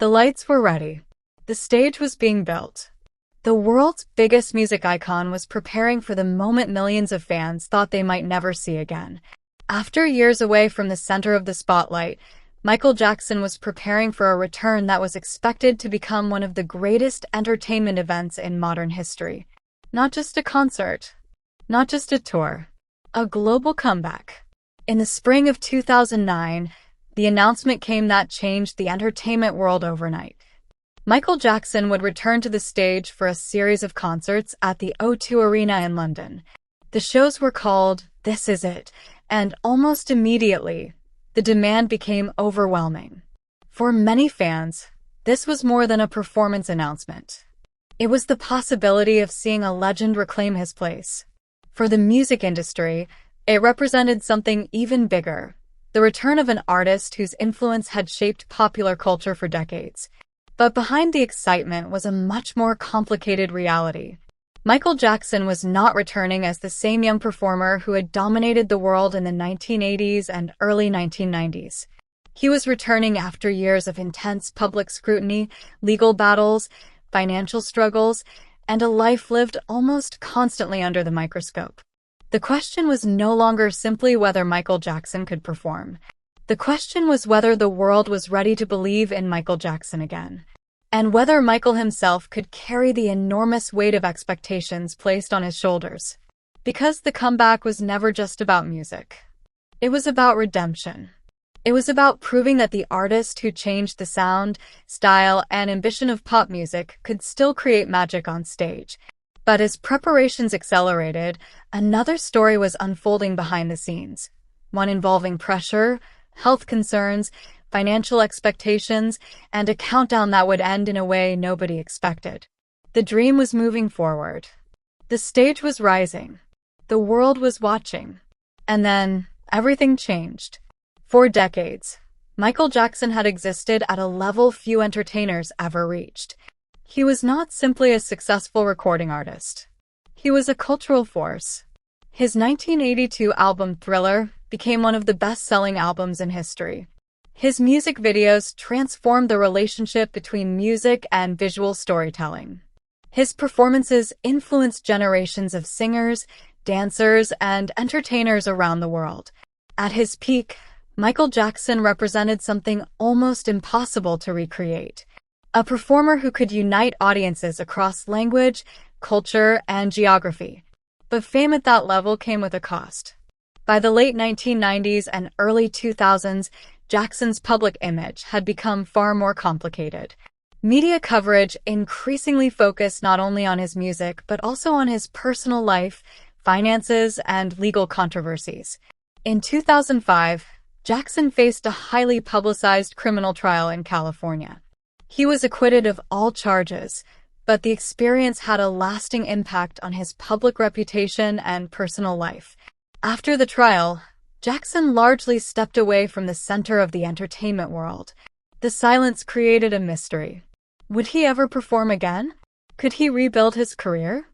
The lights were ready. The stage was being built. The world's biggest music icon was preparing for the moment millions of fans thought they might never see again. After years away from the center of the spotlight, Michael Jackson was preparing for a return that was expected to become one of the greatest entertainment events in modern history. Not just a concert, not just a tour, a global comeback. In the spring of 2009, the announcement came that changed the entertainment world overnight. Michael Jackson would return to the stage for a series of concerts at the O2 Arena in London. The shows were called This Is It, and almost immediately, the demand became overwhelming. For many fans, this was more than a performance announcement. It was the possibility of seeing a legend reclaim his place. For the music industry, it represented something even bigger, the return of an artist whose influence had shaped popular culture for decades. But behind the excitement was a much more complicated reality. Michael Jackson was not returning as the same young performer who had dominated the world in the 1980s and early 1990s. He was returning after years of intense public scrutiny, legal battles, financial struggles, and a life lived almost constantly under the microscope. The question was no longer simply whether Michael Jackson could perform. The question was whether the world was ready to believe in Michael Jackson again, and whether Michael himself could carry the enormous weight of expectations placed on his shoulders. Because the comeback was never just about music. It was about redemption. It was about proving that the artist who changed the sound, style, and ambition of pop music could still create magic on stage. But as preparations accelerated, another story was unfolding behind the scenes, one involving pressure, health concerns, financial expectations, and a countdown that would end in a way nobody expected. The dream was moving forward. The stage was rising. The world was watching. And then, everything changed. For decades, Michael Jackson had existed at a level few entertainers ever reached. He was not simply a successful recording artist. He was a cultural force. His 1982 album Thriller became one of the best-selling albums in history. His music videos transformed the relationship between music and visual storytelling. His performances influenced generations of singers, dancers, and entertainers around the world. At his peak, Michael Jackson represented something almost impossible to recreate. A performer who could unite audiences across language, culture, and geography. But fame at that level came with a cost. By the late 1990s and early 2000s, Jackson's public image had become far more complicated. Media coverage increasingly focused not only on his music but also on his personal life, finances, and legal controversies. In 2005, Jackson faced a highly publicized criminal trial in California. He was acquitted of all charges, but the experience had a lasting impact on his public reputation and personal life. After the trial, Jackson largely stepped away from the center of the entertainment world. The silence created a mystery. Would he ever perform again? Could he rebuild his career?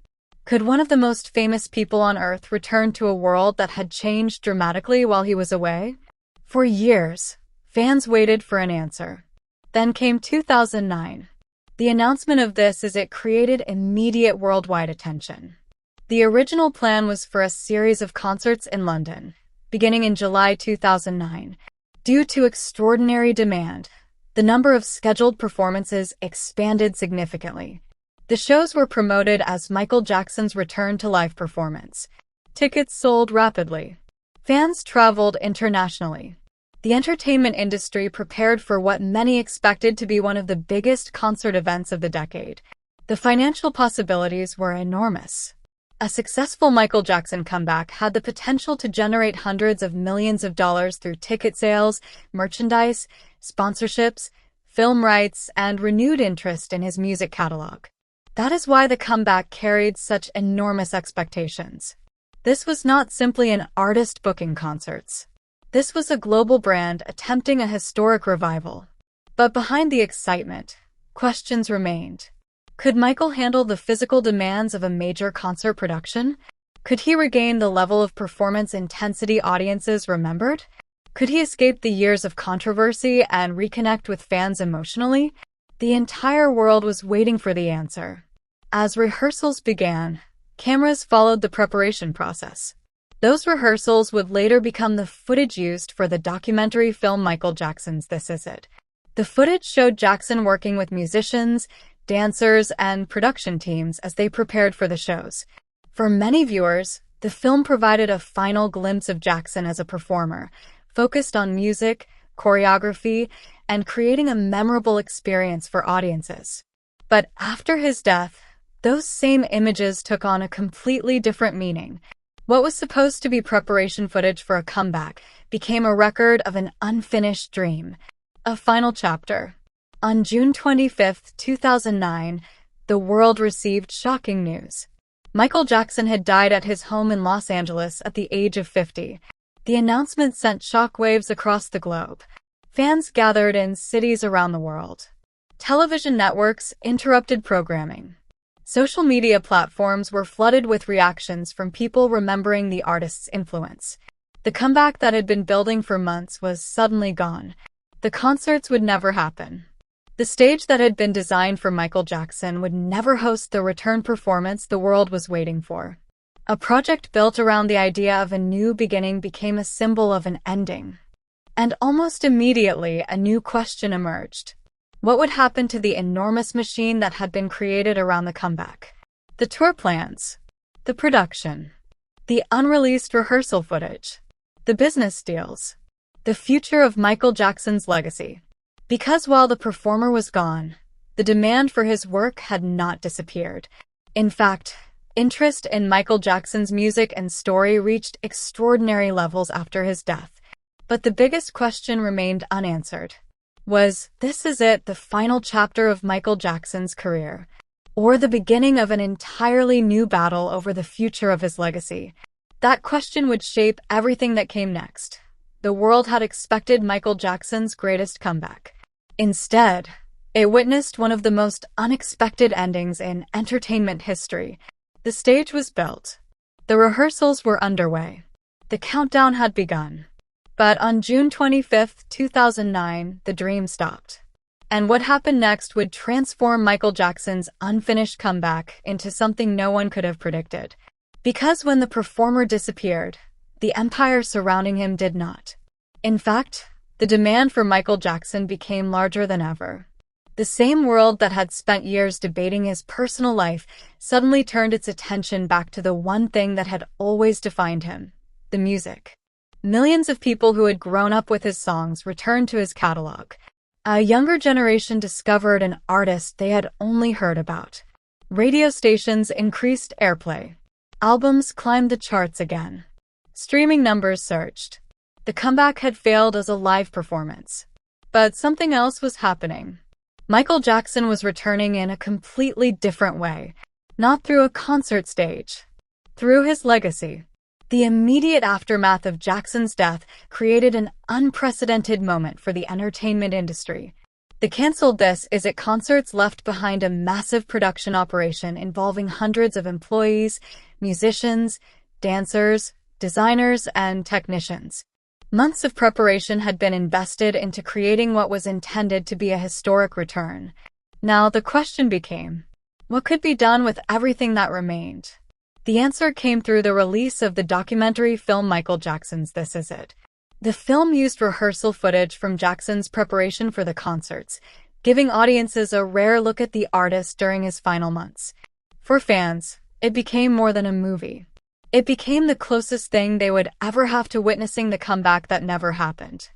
Could one of the most famous people on Earth return to a world that had changed dramatically while he was away? For years, fans waited for an answer. Then came 2009. The announcement of This Is It created immediate worldwide attention. The original plan was for a series of concerts in London, beginning in July 2009. Due to extraordinary demand, the number of scheduled performances expanded significantly. The shows were promoted as Michael Jackson's return to live performance. Tickets sold rapidly. Fans traveled internationally. The entertainment industry prepared for what many expected to be one of the biggest concert events of the decade. The financial possibilities were enormous. A successful Michael Jackson comeback had the potential to generate hundreds of millions of dollars through ticket sales, merchandise, sponsorships, film rights, and renewed interest in his music catalog. That is why the comeback carried such enormous expectations. This was not simply an artist booking concerts. This was a global brand attempting a historic revival. But behind the excitement, questions remained. Could Michael handle the physical demands of a major concert production? Could he regain the level of performance intensity audiences remembered? Could he escape the years of controversy and reconnect with fans emotionally? The entire world was waiting for the answer. As rehearsals began, cameras followed the preparation process. Those rehearsals would later become the footage used for the documentary film Michael Jackson's This Is It. The footage showed Jackson working with musicians, dancers, and production teams as they prepared for the shows. For many viewers, the film provided a final glimpse of Jackson as a performer, focused on music, choreography, and creating a memorable experience for audiences. But after his death, those same images took on a completely different meaning. What was supposed to be preparation footage for a comeback became a record of an unfinished dream, a final chapter. On June 25, 2009, the world received shocking news. Michael Jackson had died at his home in Los Angeles at the age of 50. The announcement sent shockwaves across the globe. Fans gathered in cities around the world. Television networks interrupted programming. Social media platforms were flooded with reactions from people remembering the artist's influence. The comeback that had been building for months was suddenly gone. The concerts would never happen. The stage that had been designed for Michael Jackson would never host the return performance the world was waiting for. A project built around the idea of a new beginning became a symbol of an ending. And almost immediately, a new question emerged. What would happen to the enormous machine that had been created around the comeback? The tour plans, the production, the unreleased rehearsal footage, the business deals, the future of Michael Jackson's legacy. Because while the performer was gone, the demand for his work had not disappeared. In fact, interest in Michael Jackson's music and story reached extraordinary levels after his death. But the biggest question remained unanswered. Was This Is It the final chapter of Michael Jackson's career, or the beginning of an entirely new battle over the future of his legacy? That question would shape everything that came next. The world had expected Michael Jackson's greatest comeback. Instead, it witnessed one of the most unexpected endings in entertainment history. The stage was built. The rehearsals were underway. The countdown had begun. But on June 25, 2009, the dream stopped. And what happened next would transform Michael Jackson's unfinished comeback into something no one could have predicted. Because when the performer disappeared, the empire surrounding him did not. In fact, the demand for Michael Jackson became larger than ever. The same world that had spent years debating his personal life suddenly turned its attention back to the one thing that had always defined him: the music. Millions of people who had grown up with his songs returned to his catalog. A younger generation discovered an artist they had only heard about. Radio stations increased airplay. Albums climbed the charts again. Streaming numbers surged. The comeback had failed as a live performance. But something else was happening. Michael Jackson was returning in a completely different way. Not through a concert stage. Through his legacy. The immediate aftermath of Jackson's death created an unprecedented moment for the entertainment industry. The canceled This Is It concerts left behind a massive production operation involving hundreds of employees, musicians, dancers, designers, and technicians. Months of preparation had been invested into creating what was intended to be a historic return. Now the question became, what could be done with everything that remained? The answer came through the release of the documentary film Michael Jackson's This Is It. The film used rehearsal footage from Jackson's preparation for the concerts, giving audiences a rare look at the artist during his final months. For fans, it became more than a movie. It became the closest thing they would ever have to witnessing the comeback that never happened.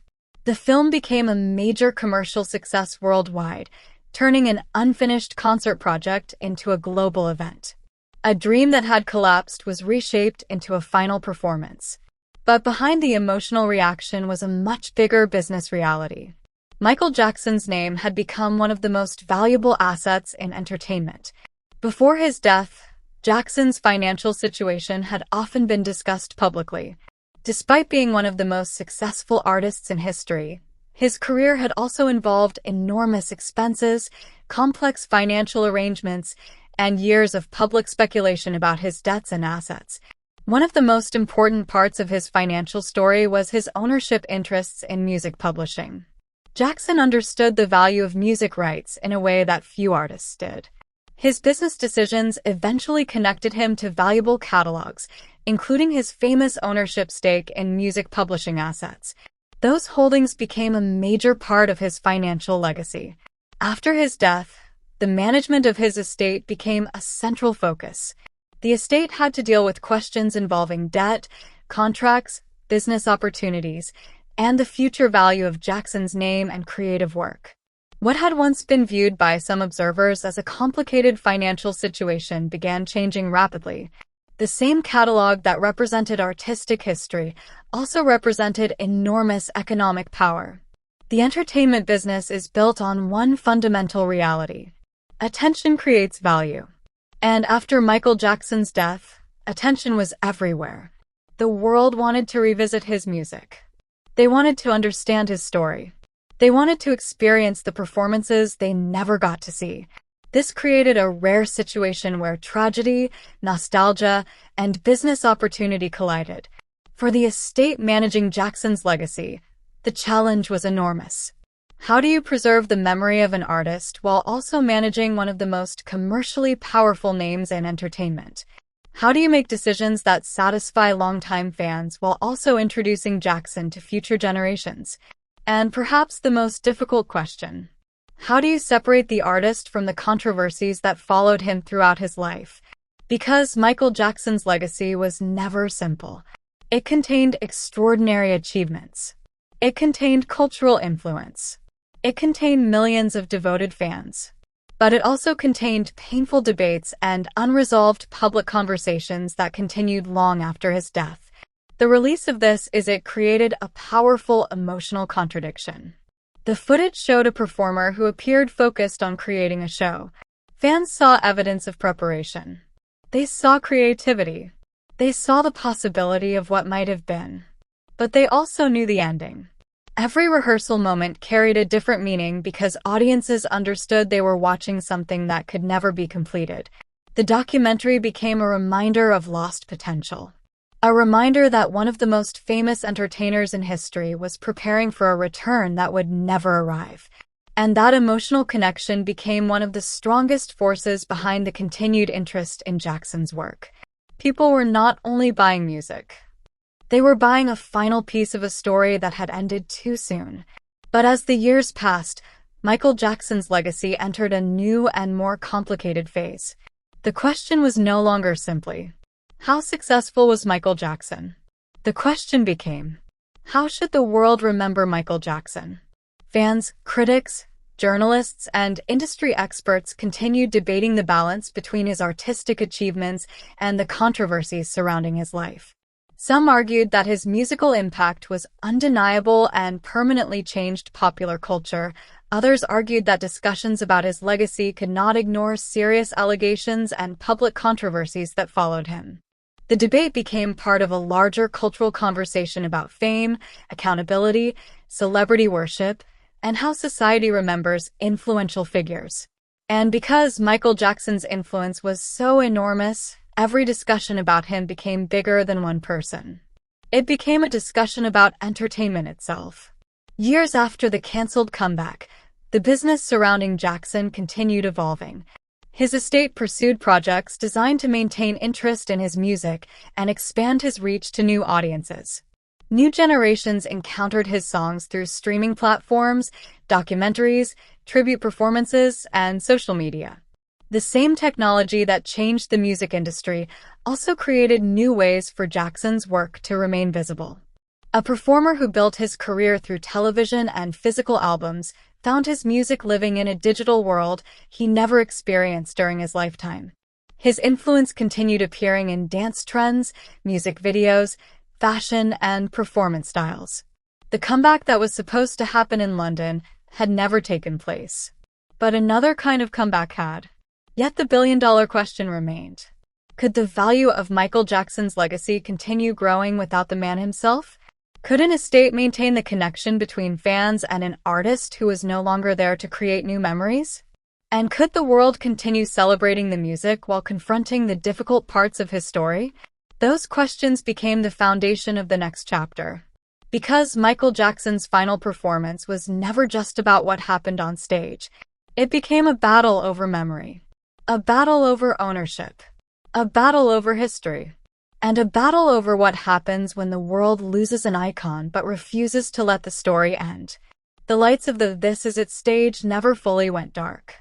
The film became a major commercial success worldwide, turning an unfinished concert project into a global event. A dream that had collapsed was reshaped into a final performance. But behind the emotional reaction was a much bigger business reality. Michael Jackson's name had become one of the most valuable assets in entertainment. Before his death, Jackson's financial situation had often been discussed publicly. Despite being one of the most successful artists in history, his career had also involved enormous expenses, complex financial arrangements, and years of public speculation about his debts and assets. One of the most important parts of his financial story was his ownership interests in music publishing. Jackson understood the value of music rights in a way that few artists did. His business decisions eventually connected him to valuable catalogs, including his famous ownership stake in music publishing assets. Those holdings became a major part of his financial legacy. After his death, the management of his estate became a central focus. The estate had to deal with questions involving debt, contracts, business opportunities, and the future value of Jackson's name and creative work. What had once been viewed by some observers as a complicated financial situation began changing rapidly. The same catalog that represented artistic history also represented enormous economic power. The entertainment business is built on one fundamental reality: attention creates value. And after Michael Jackson's death, attention was everywhere. The world wanted to revisit his music. They wanted to understand his story. They wanted to experience the performances they never got to see. This created a rare situation where tragedy, nostalgia, and business opportunity collided. For the estate managing Jackson's legacy, the challenge was enormous. How do you preserve the memory of an artist while also managing one of the most commercially powerful names in entertainment? How do you make decisions that satisfy longtime fans while also introducing Jackson to future generations? And perhaps the most difficult question: how do you separate the artist from the controversies that followed him throughout his life? Because Michael Jackson's legacy was never simple. It contained extraordinary achievements. It contained cultural influence. It contained millions of devoted fans. But it also contained painful debates and unresolved public conversations that continued long after his death. The release of this created a powerful emotional contradiction. The footage showed a performer who appeared focused on creating a show. Fans saw evidence of preparation. They saw creativity. They saw the possibility of what might have been. But they also knew the ending. Every rehearsal moment carried a different meaning because audiences understood they were watching something that could never be completed. The documentary became a reminder of lost potential. A reminder that one of the most famous entertainers in history was preparing for a return that would never arrive. And that emotional connection became one of the strongest forces behind the continued interest in Jackson's work. People were not only buying music. They were buying a final piece of a story that had ended too soon. But as the years passed, Michael Jackson's legacy entered a new and more complicated phase. The question was no longer simply, how successful was Michael Jackson? The question became, how should the world remember Michael Jackson? Fans, critics, journalists, and industry experts continued debating the balance between his artistic achievements and the controversies surrounding his life. Some argued that his musical impact was undeniable and permanently changed popular culture. Others argued that discussions about his legacy could not ignore serious allegations and public controversies that followed him. The debate became part of a larger cultural conversation about fame, accountability, celebrity worship, and how society remembers influential figures. And because Michael Jackson's influence was so enormous, every discussion about him became bigger than one person. It became a discussion about entertainment itself. Years after the canceled comeback, the business surrounding Jackson continued evolving. His estate pursued projects designed to maintain interest in his music and expand his reach to new audiences. New generations encountered his songs through streaming platforms, documentaries, tribute performances, and social media. The same technology that changed the music industry also created new ways for Jackson's work to remain visible. A performer who built his career through television and physical albums found his music living in a digital world he never experienced during his lifetime. His influence continued appearing in dance trends, music videos, fashion, and performance styles. The comeback that was supposed to happen in London had never taken place. But another kind of comeback had. Yet the billion-dollar question remained. Could the value of Michael Jackson's legacy continue growing without the man himself? Could an estate maintain the connection between fans and an artist who was no longer there to create new memories? And could the world continue celebrating the music while confronting the difficult parts of his story? Those questions became the foundation of the next chapter. Because Michael Jackson's final performance was never just about what happened on stage. It became a battle over memory, a battle over ownership, a battle over history, and a battle over what happens when the world loses an icon but refuses to let the story end. The lights of the This Is It stage never fully went dark.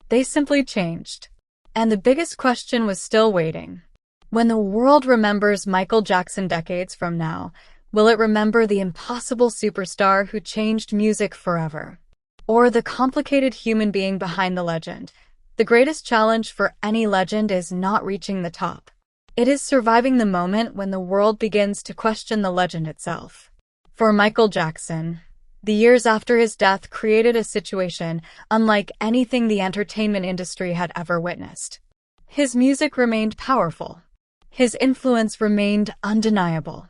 They simply changed. And the biggest question was still waiting. When the world remembers Michael Jackson decades from now, will it remember the impossible superstar who changed music forever? Or the complicated human being behind the legend? The greatest challenge for any legend is not reaching the top. It is surviving the moment when the world begins to question the legend itself. For Michael Jackson, the years after his death created a situation unlike anything the entertainment industry had ever witnessed. His music remained powerful. His influence remained undeniable.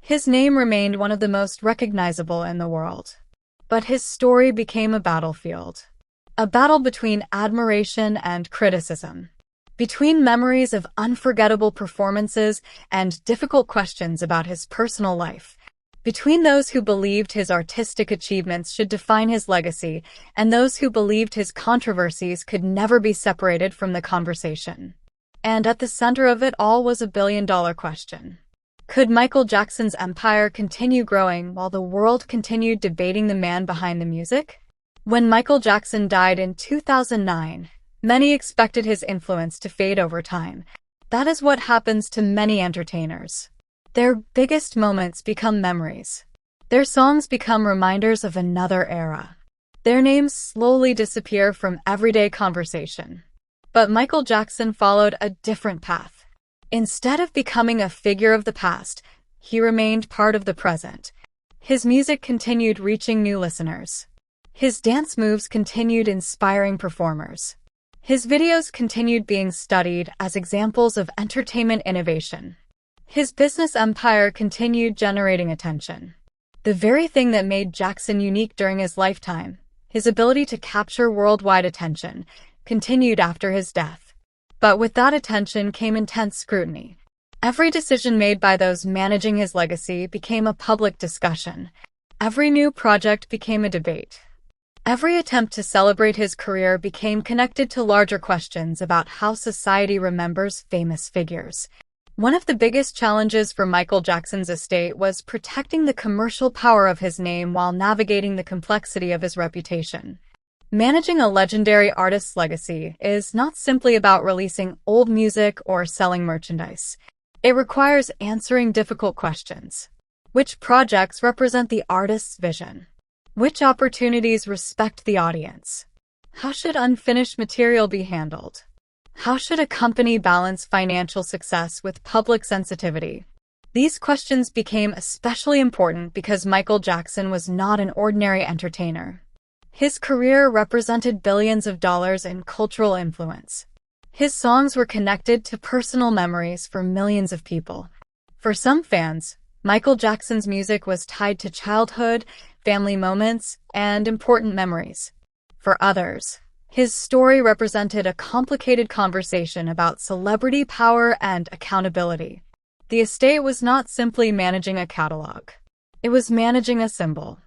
His name remained one of the most recognizable in the world. But his story became a battlefield. A battle between admiration and criticism. Between memories of unforgettable performances and difficult questions about his personal life. Between those who believed his artistic achievements should define his legacy and those who believed his controversies could never be separated from the conversation. And at the center of it all was a billion-dollar question. Could Michael Jackson's empire continue growing while the world continued debating the man behind the music? When Michael Jackson died in 2009, many expected his influence to fade over time. That is what happens to many entertainers. Their biggest moments become memories. Their songs become reminders of another era. Their names slowly disappear from everyday conversation. But Michael Jackson followed a different path. Instead of becoming a figure of the past, he remained part of the present. His music continued reaching new listeners. His dance moves continued inspiring performers. His videos continued being studied as examples of entertainment innovation. His business empire continued generating attention. The very thing that made Jackson unique during his lifetime, his ability to capture worldwide attention, continued after his death. But with that attention came intense scrutiny. Every decision made by those managing his legacy became a public discussion. Every new project became a debate. Every attempt to celebrate his career became connected to larger questions about how society remembers famous figures. One of the biggest challenges for Michael Jackson's estate was protecting the commercial power of his name while navigating the complexity of his reputation. Managing a legendary artist's legacy is not simply about releasing old music or selling merchandise. It requires answering difficult questions. Which projects represent the artist's vision? Which opportunities respect the audience? How should unfinished material be handled? How should a company balance financial success with public sensitivity? These questions became especially important because Michael Jackson was not an ordinary entertainer. His career represented billions of dollars in cultural influence. His songs were connected to personal memories for millions of people. For some fans, Michael Jackson's music was tied to childhood, family moments, and important memories. For others, his story represented a complicated conversation about celebrity power and accountability. The estate was not simply managing a catalog. It was managing a symbol.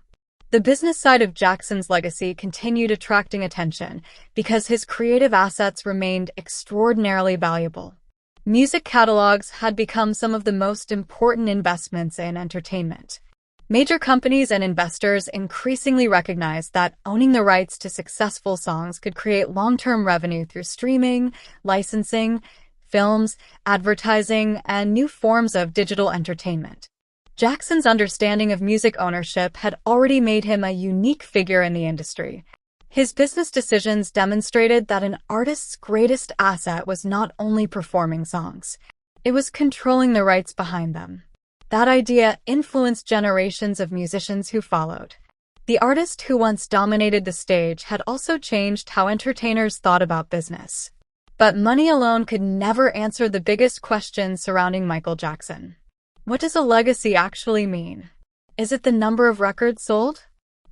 The business side of Jackson's legacy continued attracting attention because his creative assets remained extraordinarily valuable. Music catalogs had become some of the most important investments in entertainment. Major companies and investors increasingly recognized that owning the rights to successful songs could create long-term revenue through streaming, licensing, films, advertising, and new forms of digital entertainment. Jackson's understanding of music ownership had already made him a unique figure in the industry. His business decisions demonstrated that an artist's greatest asset was not only performing songs, it was controlling the rights behind them. That idea influenced generations of musicians who followed. The artist who once dominated the stage had also changed how entertainers thought about business. But money alone could never answer the biggest questions surrounding Michael Jackson. What does a legacy actually mean? Is it the number of records sold?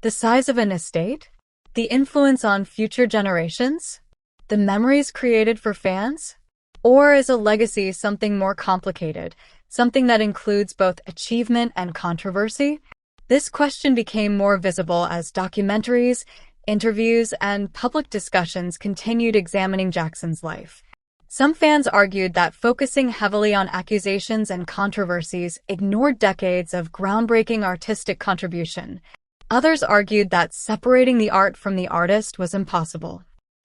The size of an estate? The influence on future generations? The memories created for fans? Or is a legacy something more complicated, something that includes both achievement and controversy? This question became more visible as documentaries, interviews, and public discussions continued examining Jackson's life. Some fans argued that focusing heavily on accusations and controversies ignored decades of groundbreaking artistic contribution. Others argued that separating the art from the artist was impossible.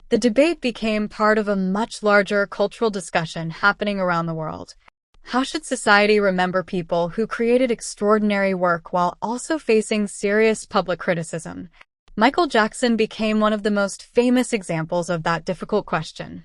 The debate became part of a much larger cultural discussion happening around the world. How should society remember people who created extraordinary work while also facing serious public criticism? Michael Jackson became one of the most famous examples of that difficult question.